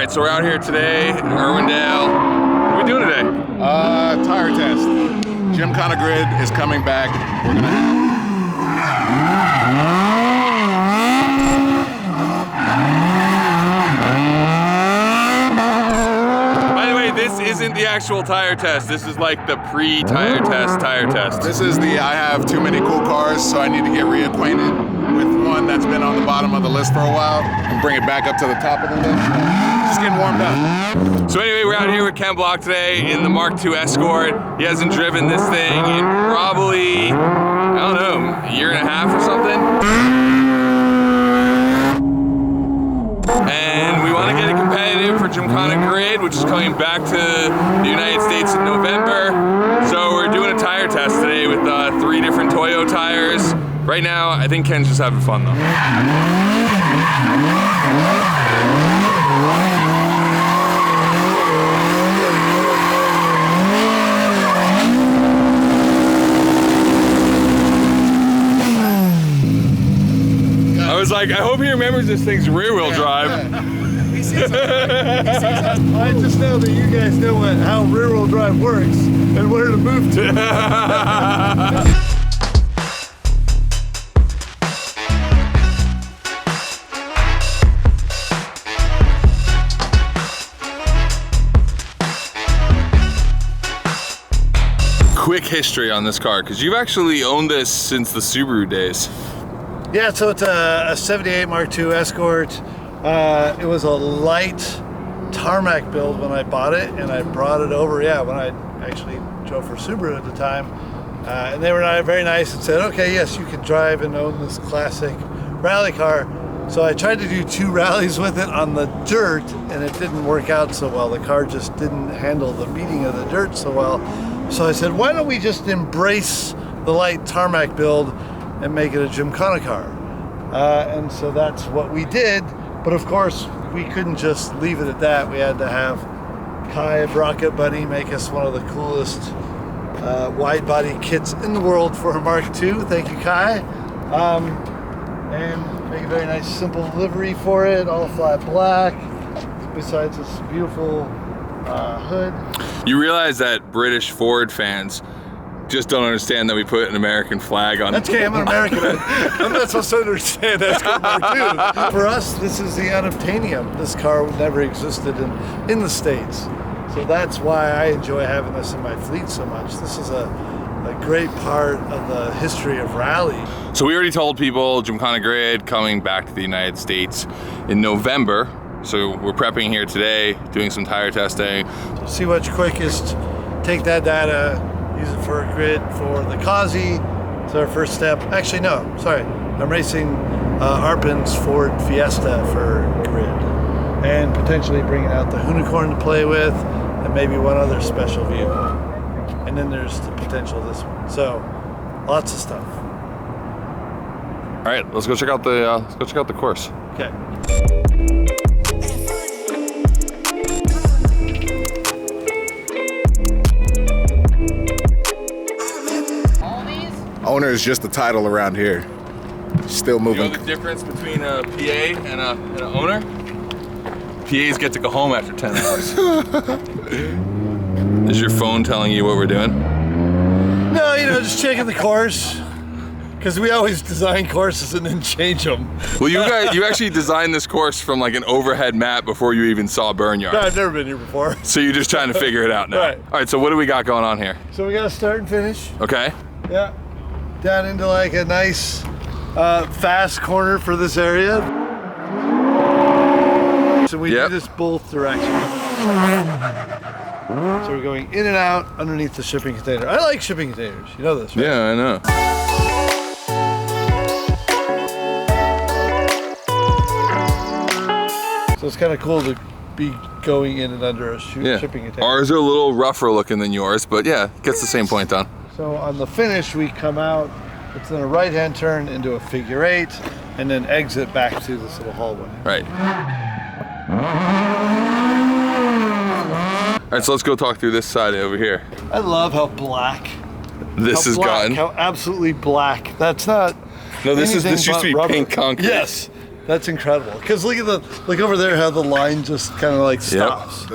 right, so we're out here today in Irwindale. What are we doing today? Tire test. Gymkhana grid is coming back. We're gonna. This isn't the actual tire test. This is like the pre-tire test. This is the I have too many cool cars, so I need to get reacquainted with one that's been on the bottom of the list for a while and bring it back up to the top of the list. Just getting warmed up. So anyway, we're out here with Ken Block today in the Mk2 Escort. He hasn't driven this thing in probably, I don't know, a year and a half or something. And we want to get it competitive for Gymkhana Grid, which is coming back to the United States in November. So we're doing a tire test today with 3 different Toyo tires. Right now, I think Ken's just having fun though. I was like, I hope he remembers this thing's rear-wheel drive. I just know that you guys know how rear-wheel drive works and where to move to. Quick history on this car, because you've actually owned this since the Subaru days. Yeah, so it's a 78 Mk2 Escort. It was a light tarmac build when I bought it, and I brought it over, when I actually drove for Subaru at the time. And they were very nice and said, okay, yes, you can drive and own this classic rally car. So I tried to do 2 rallies with it on the dirt, and it didn't work out so well. The car just didn't handle the beating of the dirt so well. So I said, why don't we just embrace the light tarmac build and make it a Gymkhana car. And so that's what we did. But of course, we couldn't just leave it at that. We had to have Kai, Rocket Buddy, make us one of the coolest wide body kits in the world for a Mk2. Thank you, Kai. And make a very nice simple livery for it, all flat black, besides this beautiful hood. You realize that British Ford fans just don't understand that we put an American flag on. That's okay, I'm an American. I'm not supposed to understand Escort Mk2. For us, this is the unobtainium. This car never existed in the States. So that's why I enjoy having this in my fleet so much. This is a great part of the history of rally. So we already told people Gymkhana Grid coming back to the United States in November. So we're prepping here today, doing some tire testing. See what's quickest, take that data, use it for a grid for the Kazi. It's our first step. Actually, no, sorry. I'm racing Arpin's Ford Fiesta for grid. And potentially bringing out the Hoonigan to play with, and maybe one other special vehicle. And then there's the potential of this one. So, lots of stuff. All right, let's go check out the course. Okay. Owner is just the title around here. Still moving. You know the difference between a PA and an owner? PAs get to go home after 10 hours. Is your phone telling you what we're doing? No, just checking the course. Because we always design courses and then change them. Well, you actually designed this course from like an overhead map before you even saw Burnyard. No, I've never been here before. So you're just trying to figure it out now. Right. All right, so what do we got going on here? So we got to start and finish. Okay. Yeah. Down into like a nice fast corner for this area. So we do this both directions. So we're going in and out underneath the shipping container. I like shipping containers, you know this, right? Yeah, I know. So it's kind of cool to be going in and under a shipping container. Ours are a little rougher looking than yours, but yeah, gets the same point done. So on the finish, we come out, it's in a right-hand turn into a figure 8, and then exit back to this little hallway. Right. All right, so let's go talk through this side over here. I love how black this has gotten. How absolutely black. That's not. No, this used to be rubber. pink concrete. Yes, That's incredible. Because look over there how the line just kind of like stops. Yep.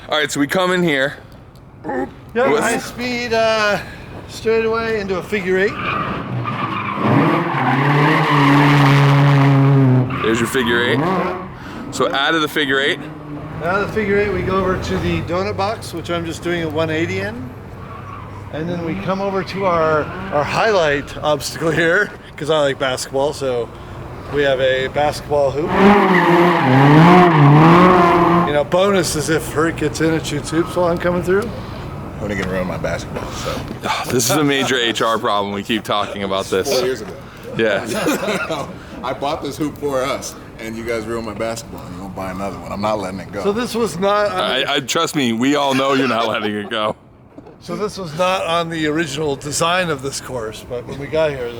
All right, so we come in here. Yep, high speed straightaway into a figure 8. There's your figure 8. So out of the figure 8. Out of the figure 8, we go over to the donut box, which I'm just doing a 180 in. And then we come over to our highlight obstacle here, because I like basketball, so we have a basketball hoop. You know, bonus is if Hurt gets in and shoots hoops while I'm coming through. Hoonigan ruined my basketball, so. Oh, this is a major HR problem. We keep talking about this. 4 years ago. Yeah. I bought this hoop for us, and you guys ruined my basketball, and you won't buy another one. I'm not letting it go. So this was not. I trust me. We all know you're not letting it go. So this was not on the original design of this course, but when we got here,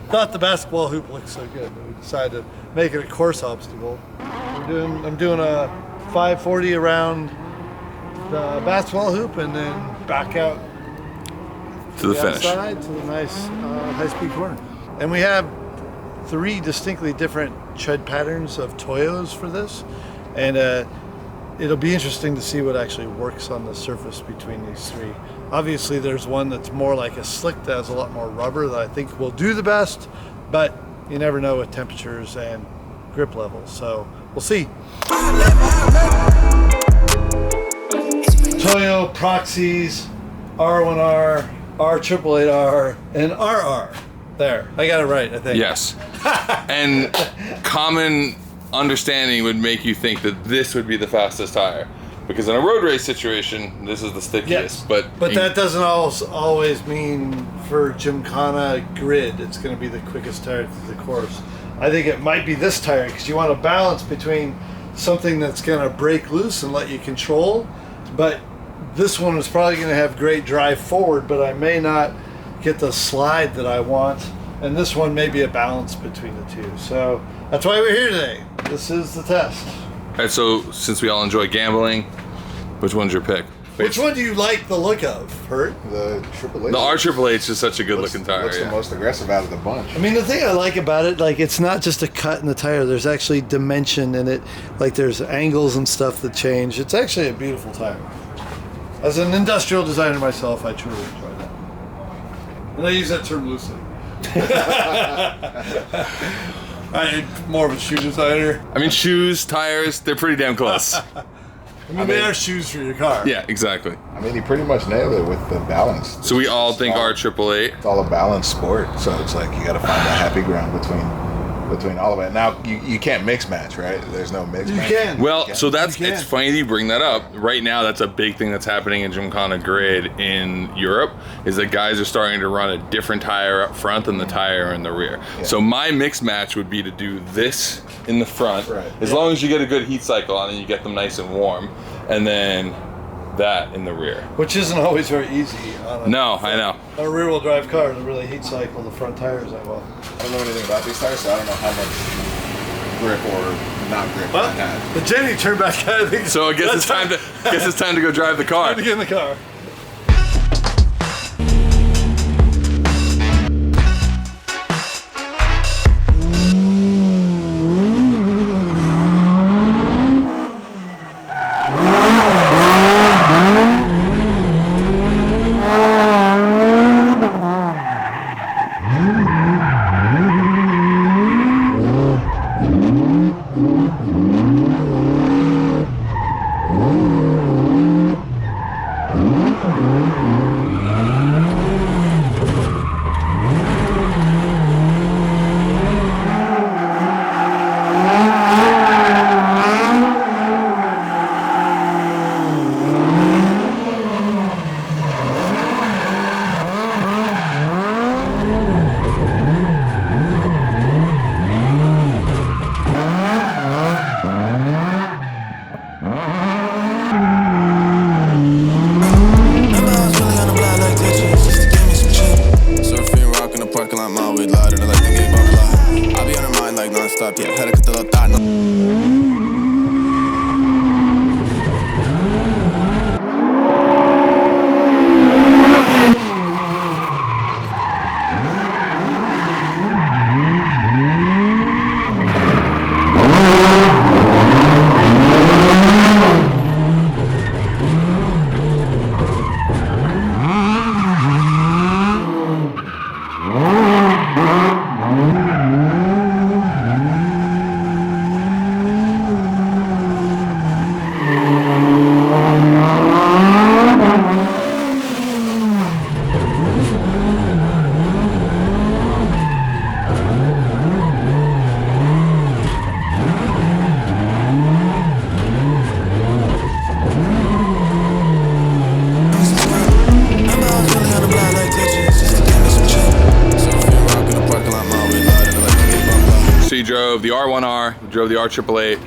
thought the basketball hoop looked so good that we decided to make it a course obstacle. I'm doing a 540 around the basketball hoop and then back out To the finish. outside to the nice high-speed corner. And we have 3 distinctly different tread patterns of Toyos for this, and it'll be interesting to see what actually works on the surface between these 3. Obviously, there's one that's more like a slick that has a lot more rubber that I think will do the best, but you never know with temperatures and grip levels, so we'll see. Toyo Proxes R1R, R888R, and RR. There, I got it right, I think. Yes. And common understanding would make you think that this would be the fastest tire. Because in a road race situation, this is the stickiest. Yes, but that doesn't always mean for Gymkhana grid, it's going to be the quickest tire through the course. I think it might be this tire because you want a balance between something that's going to break loose and let you control, but this one is probably going to have great drive forward, but I may not get the slide that I want, and this one may be a balance between the two. So that's why we're here today. This is the test. All right, so since we all enjoy gambling, which one's your pick? Which one do you like the look of, Hurt? The Triple H. The R888 is such a good looking tire. Looks Yeah. the most aggressive out of the bunch. I mean, the thing I like about it, like, it's not just a cut in the tire. There's actually dimension in it. Like, there's angles and stuff that change. It's actually a beautiful tire. As an industrial designer myself, I truly enjoy that. And I use that term loosely. I'm more of a shoe designer. I mean, shoes, tires, they're pretty damn close. I mean, they are shoes for your car. Yeah, exactly. I mean, he pretty much nailed it with the balance. So we all think R888. It's all a balanced sport, so it's like you got to find a happy ground between all of it. Now you can't mix match, right? There's no mix match. You can. Well, so that's, You can. it's funny that you bring that up. Right now, that's a big thing that's happening in Gymkhana grid in Europe, is that guys are starting to run a different tire up front than the tire in the rear. Yeah. So my mix match would be to do this in the front, Right. as long as you get a good heat cycle on it, you get them nice and warm, and then that in the rear. Which isn't always very easy. No, I know. On a rear-wheel drive car to really heat cycle the front tires that well. I don't know anything about these tires, so I don't know how much grip or not grip I had. The Jenny turned back out. I think So I guess it's time to go drive the car. to get in the car. Stop, yeah, had to cut the little thought. the R1R, you drove the R888.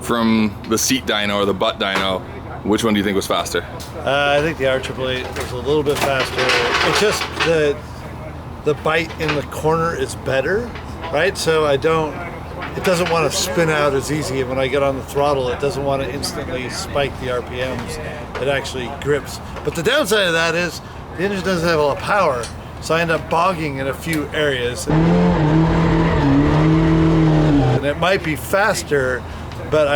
From the seat dyno or the butt dyno, which one do you think was faster? I think the R888 was a little bit faster. It's just the bite in the corner is better, right? So it doesn't want to spin out as easy. When I get on the throttle, it doesn't want to instantly spike the RPMs. It actually grips. But the downside of that is the engine doesn't have a lot of power, so I end up bogging in a few areas. And it might be faster, but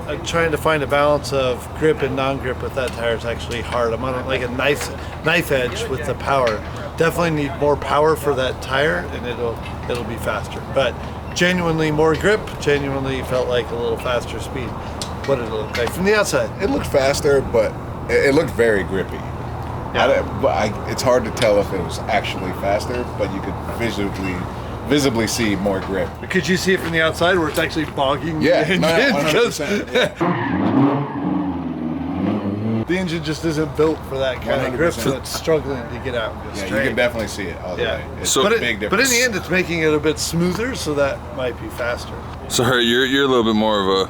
I'm trying to find a balance of grip and non-grip with that tire is actually hard. I'm on like a knife edge with the power. Definitely need more power for that tire, and it'll be faster. But genuinely more grip, genuinely felt like a little faster speed. What did it look like from the outside? It looked faster, but it looked very grippy. Yeah. It's hard to tell if it was actually faster, but you could visibly see more grip. Could you see it from the outside where it's actually bogging the engine? No, 100%. Yeah. The engine just isn't built for that kind of grip, so it's struggling to get out and go straight. You can definitely see it all the way. It's a big difference. But in the end, it's making it a bit smoother, so that might be faster. So you're a little bit more of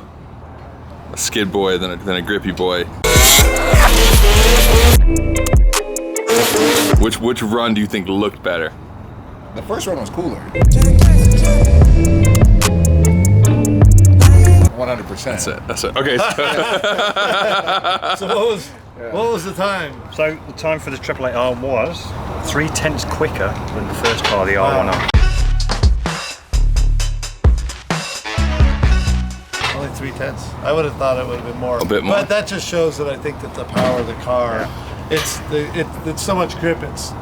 a skid boy than a grippy boy. Which run do you think looked better? The first one was cooler. 100%. That's it. Okay. So what was the time? So the time for the 888R was 3/10 quicker than the first car, the R1R. Only 3/10. I would have thought it would have been more. A bit more. But that just shows that I think that the power of the car, it's so much grip. It's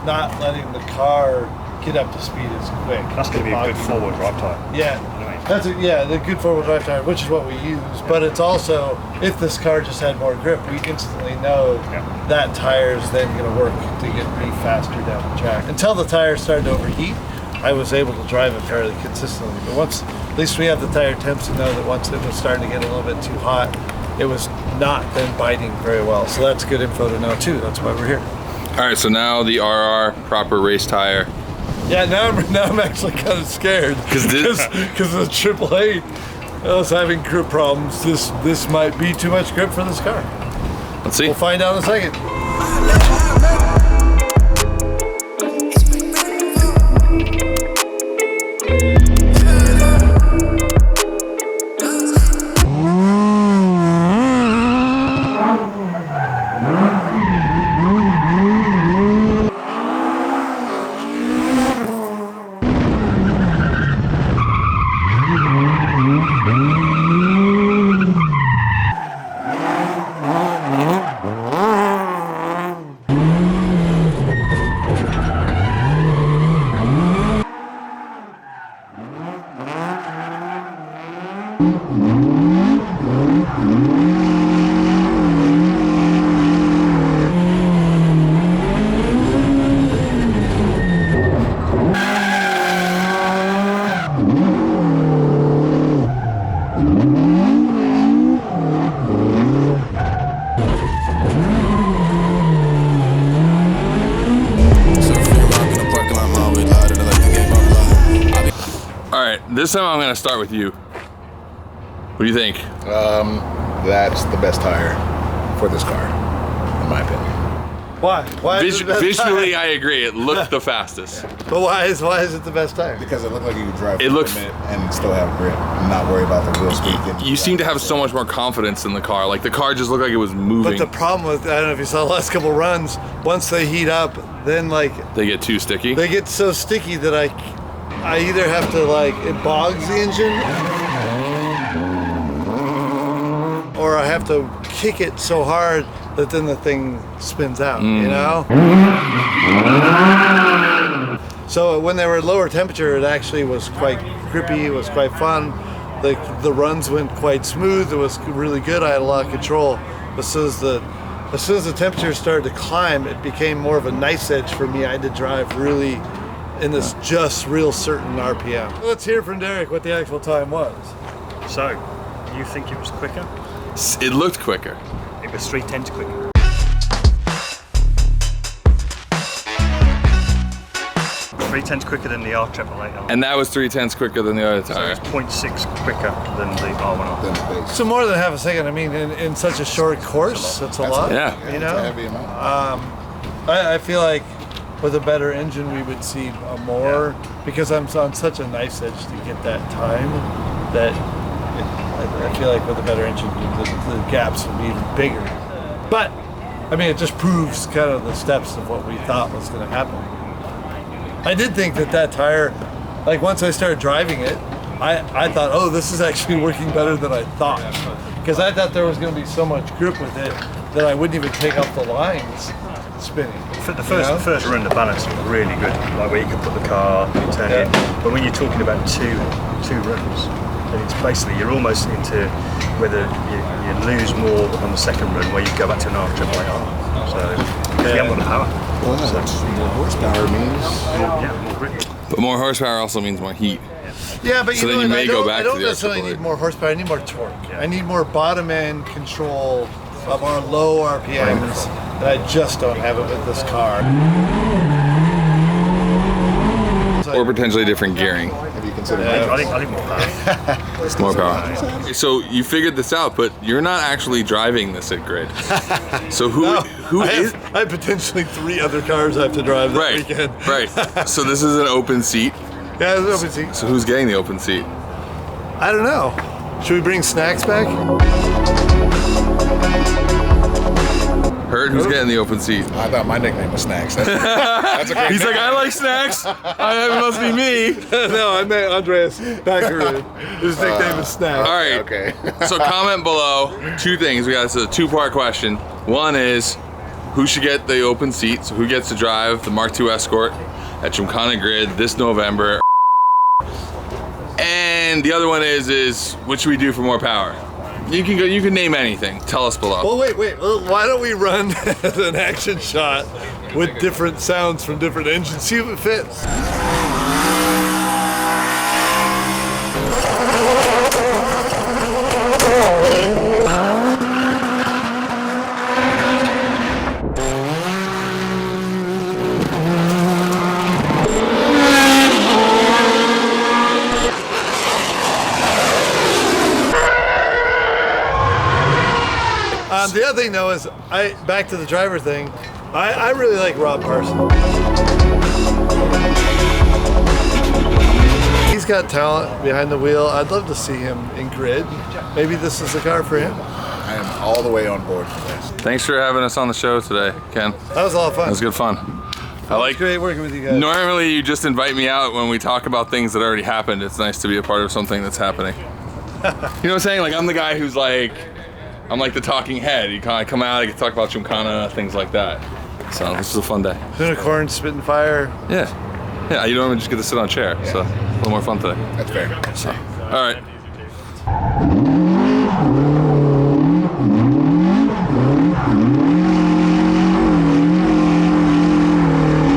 not letting the car get up to speed as quick. That's going to be a good forward drive tire. Yeah, the good four-wheel drive tire, which is what we use. But it's also, if this car just had more grip, we instantly know that tire's then going to work to get me faster down the track. Until the tire started to overheat, I was able to drive it fairly consistently. But once, at least we have the tire temps to know that once it was starting to get a little bit too hot, it was not then biting very well. So that's good info to know too. That's why we're here. All right, so now the RR, proper race tire. Yeah, now I'm actually kind of scared because the 888 I was having grip problems. This might be too much grip for this car. Let's see. We'll find out in a second. This time I'm gonna start with you. What do you think? That's the best tire for this car, in my opinion. Why? Visually, I agree. It looked the fastest. But why is it the best tire? Because it looked like you could drive It looks and still have grip and not worry about the wheel speed. You seem to have so much more confidence in the car. Like the car just looked like it was moving. But the problem with, I don't know if you saw the last couple runs, once they heat up, then like they get too sticky. They get so sticky that I either have to it bogs the engine, or I have to kick it so hard that then the thing spins out, you know? So when they were at lower temperature, it actually was quite grippy, it was quite fun. The runs went quite smooth, it was really good, I had a lot of control. As soon as the temperature started to climb, it became more of a nice edge for me. I had to drive really in this just real certain RPM. Let's hear from Derek what the actual time was. So, you think it was quicker? It looked quicker. It was 3/10 quicker. 3/10 quicker than the R888R. And that was 3/10 quicker than the other So tire. it's 0.6 quicker than the R1R. So more than half a second. I mean, in such a short course, that's a lot. Yeah. You It's a know, heavy amount. I feel like with a better engine, we would see more because I'm on such a nice edge to get that time that I feel like with a better engine, the gaps would be even bigger. But I mean, it just proves kind of the steps of what we thought was going to happen. I did think that tire, like once I started driving it, I thought, oh, this is actually working better than I thought. Because I thought there was going to be so much grip with it that I wouldn't even take off the lines spinning. For the first run, the balance was really good. Like where you could put the car, you turn it. But when you're talking about two runs, then it's basically you're almost into whether you lose more on the second run where you go back to an R888R. So you haven't got the power. Well, that's more horsepower means. Yeah, more grip. But more horsepower also means more heat. Yeah, but So then you you know, may go back I to don't the necessarily RAA. need more horsepower. I need more torque. I need more bottom end control of our low RPMs, and I just don't have it with this car. Or potentially different gearing. Have you considered I think more power. More power. So you figured this out, but you're not actually driving this at Grid. So who I is? have potentially 3 other cars I have to drive that Right, weekend. right. So this is an open seat. Yeah, it's open seat. So who's getting the open seat? I don't know. Should we bring snacks back? Heard who's getting the open seat? I thought my nickname was Snacks. That's a great He's like, name. I like snacks. It must be me. No, I meant Andreas Baccarin. His nickname is Snacks. All right. Okay. So comment below 2 things. We got this is a 2-part question. One is who should get the open seat? So who gets to drive the Mk2 Escort at Gymkhana Grid this November? And the other one is what should we do for more power? You can name anything. Tell us below. Well, wait. Well, why don't we run an action shot with different sounds from different engines? See if it fits. The other thing though is, back to the driver thing, I really like Rob Parson. He's got talent behind the wheel. I'd love to see him in Grid. Maybe this is the car for him. I am all the way on board for this. Thanks for having us on the show today, Ken. That was a lot of fun. That was good fun. I like. Great working with you guys. Normally you just invite me out when we talk about things that already happened. It's nice to be a part of something that's happening. You know what I'm saying? Like I'm the guy who's like, I'm like the talking head. You kind of come out, I can talk about Gymkhana, things like that. So this is a fun day. Unicorn spitting fire. Yeah. Yeah, you don't even just get to sit on a chair. So a little more fun today. That's fair. All right.